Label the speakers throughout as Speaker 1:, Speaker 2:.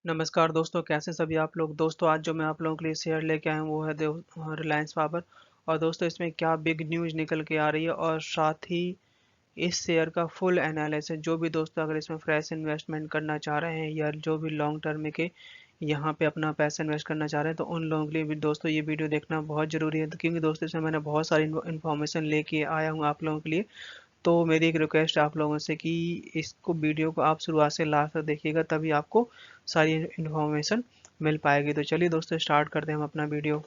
Speaker 1: नमस्कार दोस्तों, कैसे सभी आप लोग। दोस्तों आज जो मैं आप लोगों के लिए शेयर लेके आया हूँ वो है रिलायंस पावर। और दोस्तों इसमें क्या बिग न्यूज़ निकल के आ रही है और साथ ही इस शेयर का फुल एनालिसिस। जो भी दोस्तों अगर इसमें फ्रेश इन्वेस्टमेंट करना चाह रहे हैं या जो भी लॉन्ग टर्म के यहाँ पे अपना पैसा इन्वेस्ट करना चाह रहे हैं तो उन लोगों के लिए भी दोस्तों ये वीडियो देखना बहुत ज़रूरी है। तो क्योंकि दोस्तों इसमें मैंने बहुत सारी इन्फॉर्मेशन लेके आया हूँ आप लोगों के लिए। तो मेरी एक रिक्वेस्ट है आप लोगों से कि इसको वीडियो को आप शुरुआत से लास्ट तक देखिएगा, तभी आपको सारी इन्फॉर्मेशन मिल पाएगी। तो चलिए दोस्तों स्टार्ट करते हैं हम अपना वीडियो।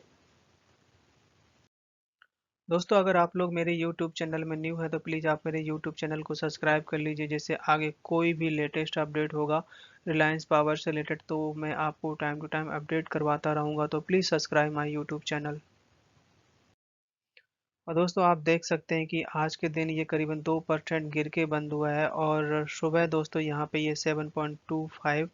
Speaker 1: दोस्तों अगर आप लोग मेरे YouTube चैनल में न्यू है तो प्लीज़ आप मेरे YouTube चैनल को सब्सक्राइब कर लीजिए, जिससे आगे कोई भी लेटेस्ट अपडेट होगा रिलायंस पावर से रिलेटेड तो मैं आपको टाइम टू टाइम अपडेट करवाता रहूँगा। तो please subscribe my YouTube channel. और दोस्तों आप देख सकते हैं कि आज के दिन ये करीबन 2% गिर के बंद हुआ है और सुबह दोस्तों यहाँ पे ये 7.25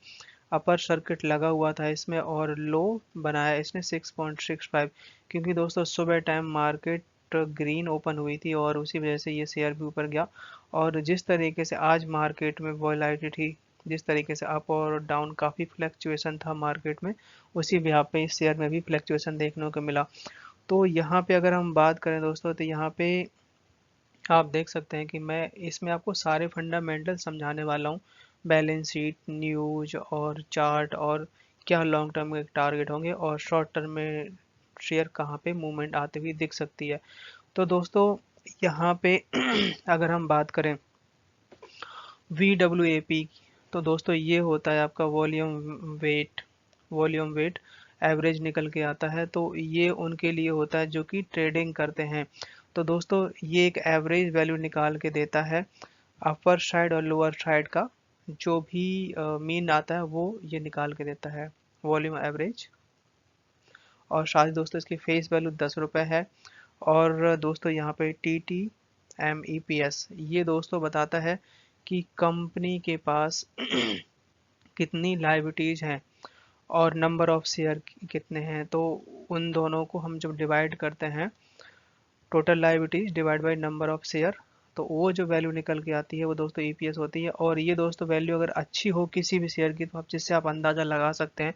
Speaker 1: अपर सर्किट लगा हुआ था इसमें और लो बनाया इसने 6.65। क्योंकि दोस्तों सुबह टाइम मार्केट ग्रीन ओपन हुई थी और उसी वजह से ये शेयर भी ऊपर गया। और जिस तरीके से आज मार्केट में वॉलेटिलिटी, जिस तरीके से अप और डाउन काफ़ी फ्लक्चुएशन था मार्केट में, उसी भी यहाँ पे इस शेयर में भी फ्लक्चुएशन देखने को मिला। तो यहाँ पे अगर हम बात करें दोस्तों तो यहाँ पे आप देख सकते हैं कि मैं इसमें आपको सारे फंडामेंटल समझाने वाला हूँ। बैलेंस शीट, न्यूज और चार्ट और क्या लॉन्ग टर्म के टारगेट होंगे और शॉर्ट टर्म में शेयर कहाँ पे मूवमेंट आती हुई दिख सकती है। तो दोस्तों यहाँ पे अगर हम बात करें VWAP, तो दोस्तों ये होता है आपका वॉल्यूम वेट एवरेज निकल के आता है। तो ये उनके लिए होता है जो कि ट्रेडिंग करते हैं। तो दोस्तों ये एक एवरेज वैल्यू निकाल के देता है अपर साइड और लोअर साइड का, जो भी मीन आता है वो ये निकाल के देता है वॉल्यूम एवरेज। और साथ ही दोस्तों इसकी फेस वैल्यू 10 रुपये है। और दोस्तों यहाँ पे TTMEPS ये दोस्तों बताता है कि कंपनी के पास कितनी लाइबिलिटीज हैं और नंबर ऑफ शेयर कितने हैं। तो उन दोनों को हम जब डिवाइड करते हैं, total liabilities divide by number of share, तो वो जो वैल्यू निकल के आती है वो दोस्तों EPS होती है। और ये दोस्तों वैल्यू अगर अच्छी हो किसी भी शेयर की तो आप जिससे आप अंदाज़ा लगा सकते हैं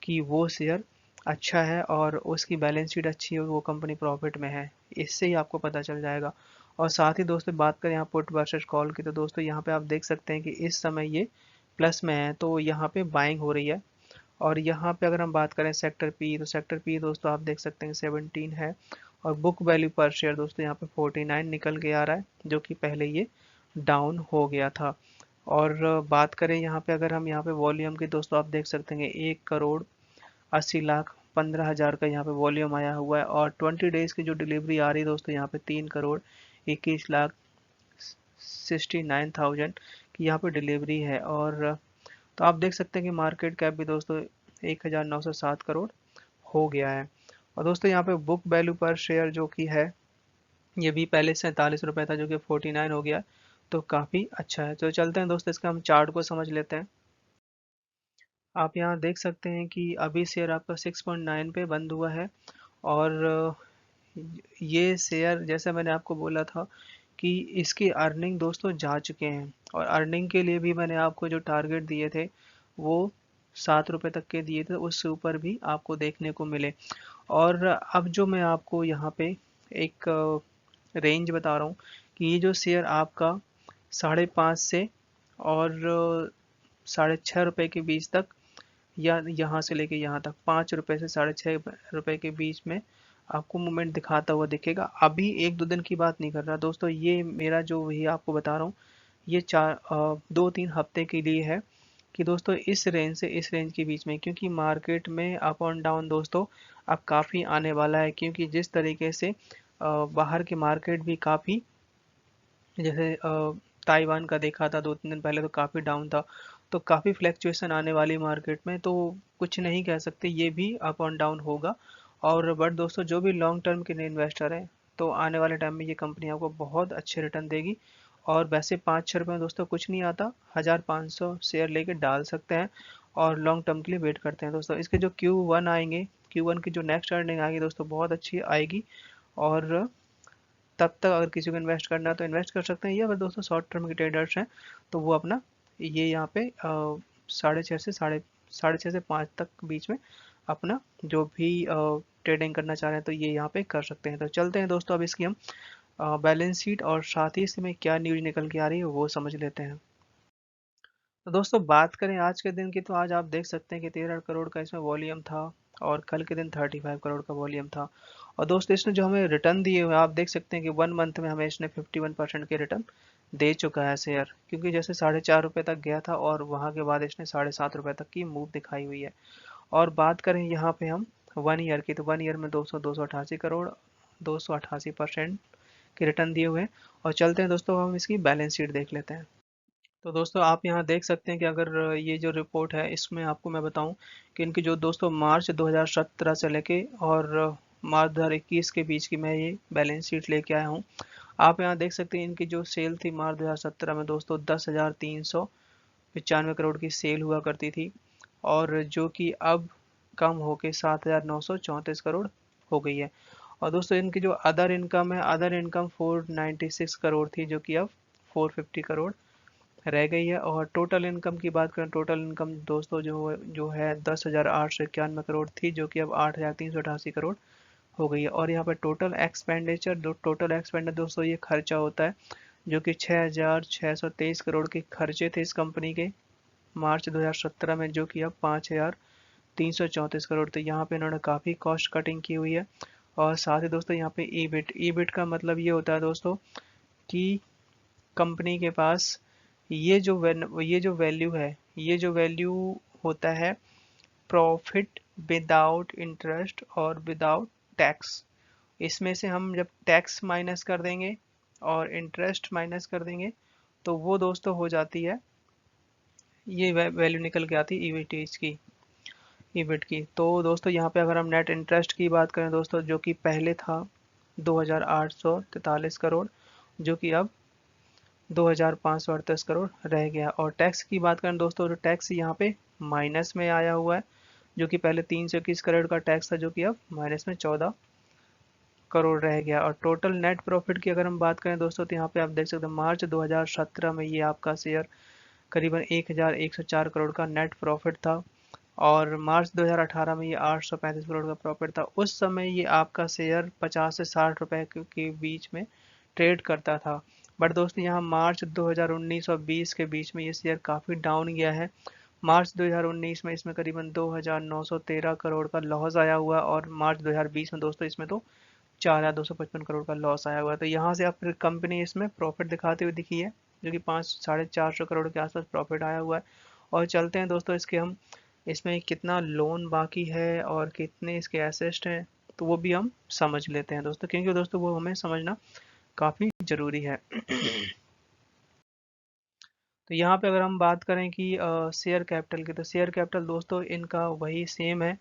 Speaker 1: कि वो शेयर अच्छा है और उसकी बैलेंस शीट अच्छी है, वो कंपनी प्रॉफिट में है, इससे ही आपको पता चल जाएगा। और साथ ही दोस्तों बात करें यहाँ पुट वर्सेस कॉल की, तो दोस्तों यहाँ पे आप देख सकते हैं कि इस समय ये प्लस में है, तो यहाँ पे बाइंग हो रही है। और यहाँ पे अगर हम बात करें सेक्टर पी, तो सेक्टर पी दोस्तों आप देख सकते हैं 17 है। और बुक वैल्यू पर शेयर दोस्तों यहाँ पे 49 निकल के आ रहा है, जो कि पहले ये डाउन हो गया था। और बात करें यहाँ पे, अगर हम यहाँ पे वॉल्यूम की, दोस्तों आप देख सकते हैं 1,80,15,000 का यहाँ पे वॉल्यूम आया हुआ है। और 20 डेज की जो डिलीवरी आ रही है दोस्तों यहाँ पे 3,21,69,000 की यहाँ पे डिलीवरी है। और तो आप देख सकते हैं कि मार्केट कैप भी दोस्तों 1,907 करोड़ हो गया है। और दोस्तों यहाँ पे बुक वैल्यू पर शेयर जो कि है ये भी पहले 47 रुपये था, जो कि 49 हो गया। तो काफ़ी अच्छा है। तो चलते हैं दोस्तों इसका हम चार्ट को समझ लेते हैं। आप यहाँ देख सकते हैं कि अभी शेयर आपका 6.9 पे बंद हुआ है। और ये शेयर जैसे मैंने आपको बोला था कि इसकी अर्निंग दोस्तों जा चुके हैं, और अर्निंग के लिए भी मैंने आपको जो टारगेट दिए थे वो 7 रुपये तक के दिए थे, उससे ऊपर भी आपको देखने को मिले। और अब जो मैं आपको यहाँ पे एक रेंज बता रहा हूँ कि ये जो शेयर आपका 5.5 से और 6.5 रुपये के बीच तक, या यहाँ से लेके यहाँ तक 5 रुपये से 6.5 रुपये के बीच में आपको मूवमेंट दिखाता हुआ दिखेगा। अभी एक दो दिन की बात नहीं कर रहा दोस्तों, ये मेरा जो वही आपको बता रहा हूँ ये 2-3 हफ्ते के लिए है कि दोस्तों इस रेंज से इस रेंज के बीच में, क्योंकि मार्केट में अप एंड डाउन दोस्तों अब काफ़ी आने वाला है। क्योंकि जिस तरीके से बाहर के मार्केट भी काफ़ी, जैसे ताइवान का देखा था 2-3 दिन पहले तो काफ़ी डाउन था, तो काफ़ी फ्लैक्चुएशन आने वाली मार्केट में, तो कुछ नहीं कह सकते, ये भी अप एंड डाउन होगा। और बट दोस्तों जो भी लॉन्ग टर्म के इन्वेस्टर हैं तो आने वाले टाइम में ये कंपनी आपको बहुत अच्छे रिटर्न देगी। और वैसे 5-6 रुपये में दोस्तों कुछ नहीं आता, 1,500 शेयर लेके डाल सकते हैं और लॉन्ग टर्म के लिए वेट करते हैं दोस्तों। इसके जो Q1 आएंगे, Q1 की जो नेक्स्ट अर्निंग आएगी दोस्तों बहुत अच्छी आएगी। और तब तक अगर किसी को इन्वेस्ट करना है तो इन्वेस्ट कर सकते हैं, या अगर दोस्तों शॉर्ट टर्म के ट्रेडर्स हैं तो वो अपना ये यहाँ पे साढ़े छः से 5 तक बीच में अपना जो भी ट्रेडिंग करना चाह रहे हैं तो ये यहाँ पे कर सकते हैं। तो चलते हैं दोस्तों, अब इसकी हम बैलेंस शीट और साथ ही इसमें क्या न्यूज निकल के आ रही है वो समझ लेते हैं। तो दोस्तों बात करें आज के दिन की, तो आज आप देख सकते हैं कि 13 करोड़ का इसमें वॉल्यूम था और कल के दिन 35 करोड़ का वॉल्यूम था। और दोस्तों इसने जो हमें रिटर्न दिए हुए आप देख सकते हैं कि 1 मंथ में हमें इसने 51% के रिटर्न दे चुका है शेयर, क्योंकि जैसे ₹4.5 तक गया था और वहां के बाद इसने ₹7.5 तक की मूव दिखाई हुई है। और बात करें यहाँ पे हम 1 ईयर की, तो 1 ईयर में 288 करोड़ 288% के रिटर्न दिए हुए हैं। और चलते हैं दोस्तों हम इसकी बैलेंस शीट देख लेते हैं। तो दोस्तों आप यहाँ देख सकते हैं कि अगर ये जो रिपोर्ट है इसमें आपको मैं बताऊं कि इनकी जो दोस्तों मार्च 2017 से लेके और मार्च 2021 के बीच की मैं ये बैलेंस शीट लेके आया हूँ। आप यहाँ देख सकते हैं इनकी जो सेल थी मार्च 2017 में दोस्तों 10,395 करोड़ की सेल हुआ करती थी, और जो कि अब कम होके 7,934 करोड़ हो गई है। और दोस्तों इनकी जो अदर इनकम है, अदर इनकम 496 करोड़ थी जो कि अब 450 करोड़ रह गई है। और टोटल इनकम की बात करें, टोटल इनकम दोस्तों जो है 10,891 करोड़ थी जो कि अब 8,388 करोड़ हो गई है। और यहाँ पर टोटल एक्सपेंडिचर, टोटल एक्सपेंडिचर दोस्तों ये खर्चा होता है जो कि 6,623 करोड़ के खर्चे थे इस कंपनी के मार्च 2017 में, जो कि अब 5,334 करोड़ थे। यहाँ पे इन्होंने काफ़ी कॉस्ट कटिंग की हुई है। और साथ ही दोस्तों यहाँ पे ईबिट का मतलब ये होता है दोस्तों कि कंपनी के पास ये जो वैल्यू होता है प्रॉफिट विदाउट इंटरेस्ट और विदाउट टैक्स। इसमें से हम जब टैक्स माइनस कर देंगे और इंटरेस्ट माइनस कर देंगे तो वो दोस्तों हो जाती है, ये वैल्यू निकल के आती है ईबिट की। तो दोस्तों यहाँ पे अगर हम नेट इंटरेस्ट की बात करें दोस्तों, जो कि पहले था 2,843 करोड़ जो कि अब 2,538 करोड़ रह गया। और टैक्स की बात करें दोस्तों, तो टैक्स यहाँ पे माइनस में आया हुआ है, जो कि पहले 321 करोड़ का टैक्स था जो कि अब माइनस में 14 करोड़ रह गया। और टोटल नेट प्रॉफिट की अगर हम बात करें दोस्तों, तो यहाँ पे आप देख सकते हैं मार्च 2017 में ये आपका शेयर करीबन 1,104 करोड़ का नेट प्रॉफिट था, और मार्च 2018 में ये 835 करोड़ का प्रॉफिट था। उस समय ये आपका शेयर 50 से 60 रुपए के बीच में ट्रेड करता था। बट दोस्तों यहाँ मार्च 2019 और 20 के बीच में ये शेयर काफ़ी डाउन गया है। मार्च 2019 में इसमें करीबन 2,913 करोड़ का लॉस आया हुआ, और मार्च 2020 में दोस्तों इसमें तो 4,255 करोड़ का लॉस आया हुआ है। तो यहाँ से अब फिर कंपनी इसमें प्रॉफिट दिखाते हुए दिखी है, जो कि 500-450 करोड़ के आसपास प्रॉफिट आया हुआ है। और चलते हैं दोस्तों इसके हम, इसमें कितना लोन बाकी है और कितने इसके एसेट हैं तो वो भी हम समझ लेते हैं दोस्तों, क्योंकि दोस्तों वो हमें समझना काफ़ी ज़रूरी है। तो यहाँ पे अगर हम बात करें कि शेयर कैपिटल की, तो शेयर कैपिटल दोस्तों इनका वही सेम है।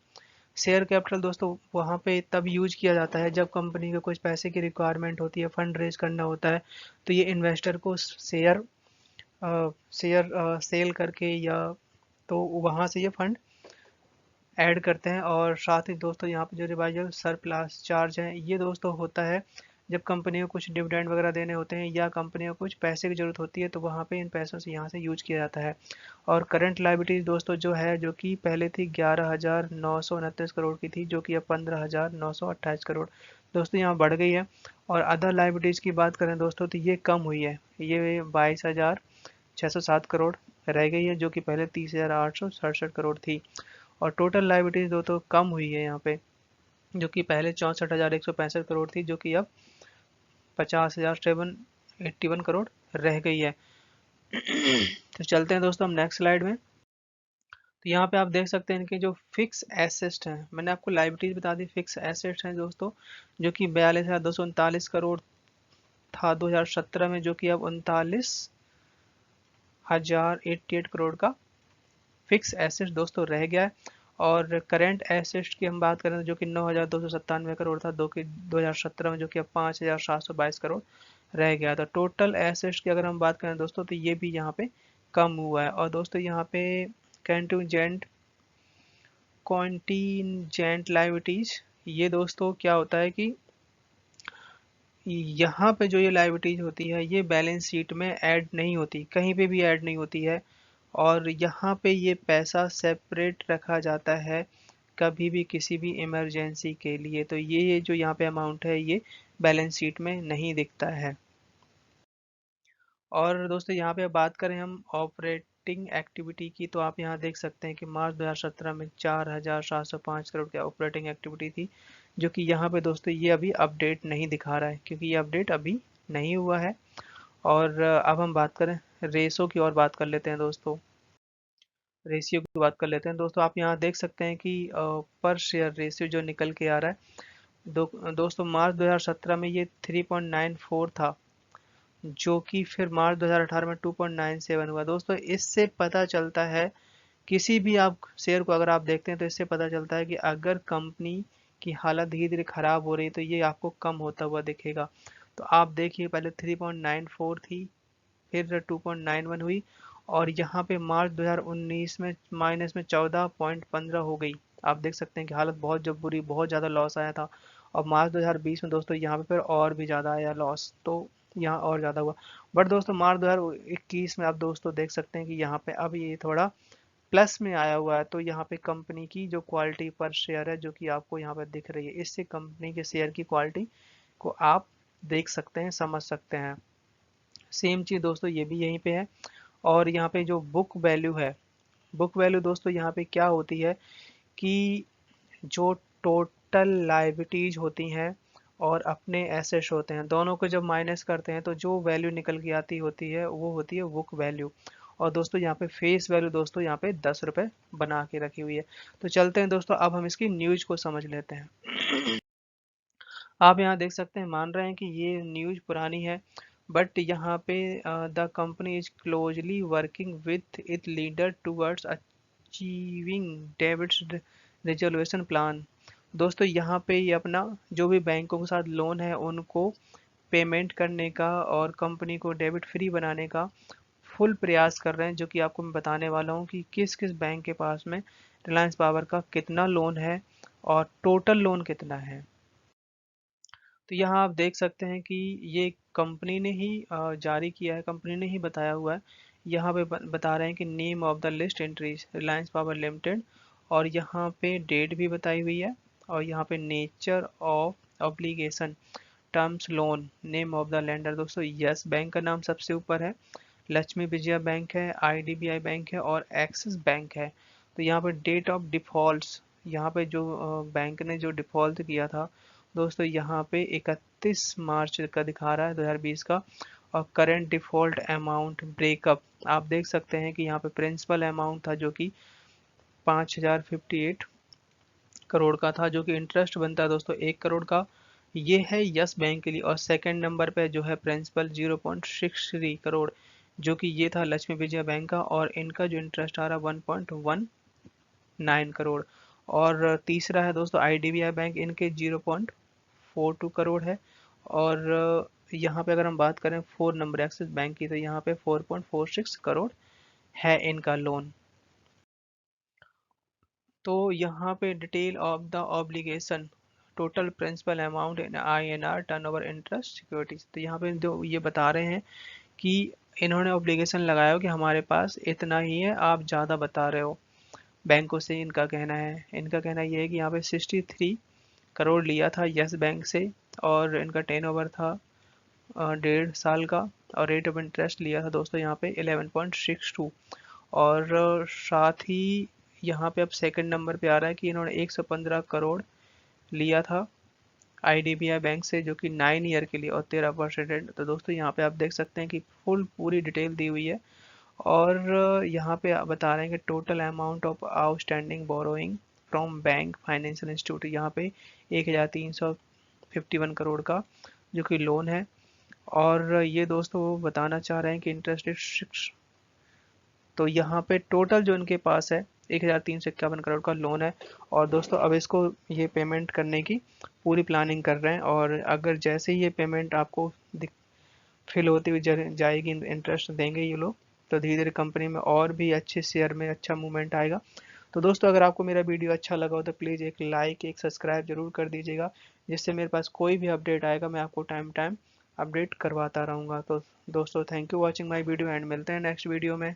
Speaker 1: शेयर कैपिटल दोस्तों वहाँ पे तब यूज किया जाता है जब कंपनी को कुछ पैसे की रिक्वायरमेंट होती है, फंड रेज करना होता है, तो ये इन्वेस्टर को शेयर सेल करके या तो वहाँ से ये फंड ऐड करते हैं। और साथ ही दोस्तों यहाँ पे जो रिवाइजल सरप्लस चार्ज है ये दोस्तों होता है जब कंपनी को कुछ डिविडेंड वगैरह देने होते हैं या कंपनी को कुछ पैसे की ज़रूरत होती है, तो वहाँ पे इन पैसों से यहाँ से यूज किया जाता है। और करंट लायबिलिटीज दोस्तों जो है, जो कि पहले थी 11,929 करोड़ की थी, जो कि अब 15,928 करोड़ दोस्तों यहाँ बढ़ गई है। और अदर लायबिलिटीज़ की बात करें दोस्तों तो ये कम हुई है, ये 22,607 करोड़ रह गई है, जो कि पहले 30,867 करोड़ थी। और टोटल लायबिलिटीज दो तो कम हुई है यहाँ पे, जो कि पहले 64,165 करोड़ थी, जो कि अब 50,781 करोड़ रह गई है। तो चलते हैं दोस्तों हम नेक्स्ट स्लाइड में। तो यहाँ पे आप देख सकते हैं इनके जो फिक्स एसेट्स हैं, मैंने आपको लायबिलिटीज बता दी, फिक्स एसेट्स हैं दोस्तों जो कि 42,239 करोड़ था 2017 में, जो कि अब 39,088 करोड़ का फिक्स एसेट्स दोस्तों रह गया है। और करेंट एसेट्स की हम बात करें जो कि 9,297 करोड़ था 2017 में, जो कि अब 5,722 करोड़ रह गया था। टोटल एसेट्स की अगर हम बात करें दोस्तों तो ये भी यहाँ पे कम हुआ है। और दोस्तों यहाँ पे कंटीजेंट कॉन्टीजेंट लायबिलिटीज, ये दोस्तों क्या होता है कि यहाँ पे जो ये लायबिलिटीज होती है ये बैलेंस शीट में ऐड नहीं होती, कहीं पे भी ऐड नहीं होती है। और यहाँ पे ये पैसा सेपरेट रखा जाता है कभी भी किसी भी इमरजेंसी के लिए। तो ये जो यहाँ पे अमाउंट है ये बैलेंस शीट में नहीं दिखता है। और दोस्तों यहाँ पे बात करें हम ऑपरेटिंग एक्टिविटी की, तो आप यहाँ देख सकते हैं कि मार्च 2017 में 4,705 करोड़ की ऑपरेटिंग एक्टिविटी थी, जो कि यहाँ पे दोस्तों ये अभी अपडेट नहीं दिखा रहा है क्योंकि ये अपडेट अभी नहीं हुआ है। और अब हम बात करें रेशो की और बात कर लेते हैं दोस्तों। रेशियो की बात कर लेते हैं दोस्तों। आप यहाँ देख सकते हैं कि पर शेयर रेशियो जो निकल के आ रहा है दोस्तों मार्च 2017 में ये 3.94 था, जो कि फिर मार्च 2018 में 2.97 हुआ। दोस्तों इससे पता चलता है, किसी भी आप शेयर को अगर आप देखते हैं तो इससे पता चलता है कि अगर कंपनी की हालत धीरे धीरे खराब हो रही है तो ये आपको कम होता हुआ दिखेगा। तो आप देखिए पहले 3.94 थी, फिर 2.91 हुई, और यहाँ पे मार्च 2019 में माइनस में 14.15 हो गई। आप देख सकते हैं कि हालत बहुत जब बुरी, बहुत ज़्यादा लॉस आया था। और मार्च 2020 में दोस्तों यहाँ पे फिर और भी ज़्यादा आया लॉस, तो यहाँ और ज़्यादा हुआ। बट दोस्तों मार्च 2021 में आप दोस्तों देख सकते हैं कि यहाँ पे अब ये थोड़ा प्लस में आया हुआ है। तो यहाँ पे कंपनी की जो क्वालिटी पर शेयर है जो कि आपको यहाँ पे दिख रही है, इससे कंपनी के शेयर की क्वालिटी को आप देख सकते हैं, समझ सकते हैं। सेम चीज़ दोस्तों ये भी यहीं पे है। और यहाँ पे जो बुक वैल्यू है, बुक वैल्यू दोस्तों यहाँ पे क्या होती है कि जो टोटल लाइबिलिटीज होती हैं और अपने एसेट्स होते हैं, दोनों को जब माइनस करते हैं तो जो वैल्यू निकल के आती होती है वो होती है बुक वैल्यू। और दोस्तों यहाँ पे फेस वैल्यू दोस्तों यहाँ पे 10 रुपये बना के रखी हुई है। तो चलते हैं दोस्तों, अब हम इसकी न्यूज को समझ लेते हैं। आप यहाँ देख सकते हैं, मान रहे हैं कि ये न्यूज पुरानी है, बट यहाँ पे the company is closely working with it leader towards achieving debits resolution plan. दोस्तों यहाँ पे ये अपना जो भी बैंकों के साथ लोन है उनको पेमेंट करने का और कंपनी को डेबिट फ्री बनाने का फुल प्रयास कर रहे हैं, जो कि आपको मैं बताने वाला हूँ कि किस किस बैंक के पास में रिलायंस पावर का कितना लोन है और टोटल लोन कितना है। तो यहाँ आप देख सकते हैं कि ये कंपनी ने ही जारी किया है, कंपनी ने ही बताया हुआ है। यहाँ पे बता रहे हैं कि name of the list entries Reliance power limited, और यहाँ पे डेट भी बताई हुई है, और यहाँ पे nature of obligation terms loan name of the lender. दोस्तों यस बैंक का नाम सबसे ऊपर है, लक्ष्मी विजया बैंक है, आईडीबीआई बैंक है और एक्सिस बैंक है। तो यहाँ पे डेट ऑफ डिफॉल्ट्स, यहाँ पे जो बैंक ने जो डिफॉल्ट किया था दोस्तों यहाँ पे 31 मार्च का दिखा रहा है 2020 का। और करंट डिफॉल्ट अमाउंट ब्रेकअप आप देख सकते हैं कि यहाँ पे प्रिंसिपल अमाउंट था जो कि 5,058 करोड़ का था, जो कि इंटरेस्ट बनता है दोस्तों 1 करोड़ का। ये है यस बैंक के लिए। और सेकंड नंबर पे जो है प्रिंसिपल 0.63 करोड़, जो कि ये था लक्ष्मी विजय बैंक का, और इनका जो इंटरेस्ट आ रहा है 1.19 करोड़। और तीसरा है दोस्तों आईडीबीआई बैंक, इनके 0.42 करोड़ है। और यहाँ पे अगर हम बात करें 4 नंबर एक्सिस बैंक की, तो यहाँ पे 4.46 करोड़ है इनका लोन। तो यहाँ पे detail of the obligation total principal amount in INR turnover interest securities. तो यहाँ पे जो ये बता रहे हैं कि इन्होंने ऑब्लिगेशन लगाया हो कि हमारे पास इतना ही है, आप ज़्यादा बता रहे हो बैंकों से। इनका कहना ये है कि यहाँ पे 63 करोड़ लिया था यस बैंक से, और इनका टर्नओवर था 1.5 साल का, और रेट ऑफ इंटरेस्ट लिया था दोस्तों यहाँ पे 11.62। और साथ ही यहाँ पे अब सेकंड नंबर पे आ रहा है कि इन्होंने 115 करोड़ लिया था आईडीबीआई बैंक से, जो कि 9 ईयर के लिए, और 13%। तो दोस्तों यहाँ पे आप देख सकते हैं कि फुल पूरी डिटेल दी हुई है। और यहाँ पे आप बता रहे हैं कि total amount of outstanding borrowing from bank financial institute, यहाँ पे 1,351 करोड़ का जो कि लोन है। और ये दोस्तों वो बताना चाह रहे हैं कि इंटरेस्ट रेट 6। तो यहाँ पे टोटल जो इनके पास है 1,351 करोड़ का लोन है। और दोस्तों अब इसको ये पेमेंट करने की पूरी प्लानिंग कर रहे हैं, और अगर जैसे ही ये पेमेंट आपको फिल होती हुई जाएगी, इंटरेस्ट देंगे ये लोग, तो धीरे धीरे कंपनी में और भी अच्छे शेयर में अच्छा मूवमेंट आएगा। तो दोस्तों अगर आपको मेरा वीडियो अच्छा लगा हो तो प्लीज़ एक लाइक एक सब्सक्राइब जरूर कर दीजिएगा, जिससे मेरे पास कोई भी अपडेट आएगा मैं आपको टाइम टाइम अपडेट करवाता रहूँगा। तो दोस्तों thank you watching my video, and मिलते हैं नेक्स्ट वीडियो में।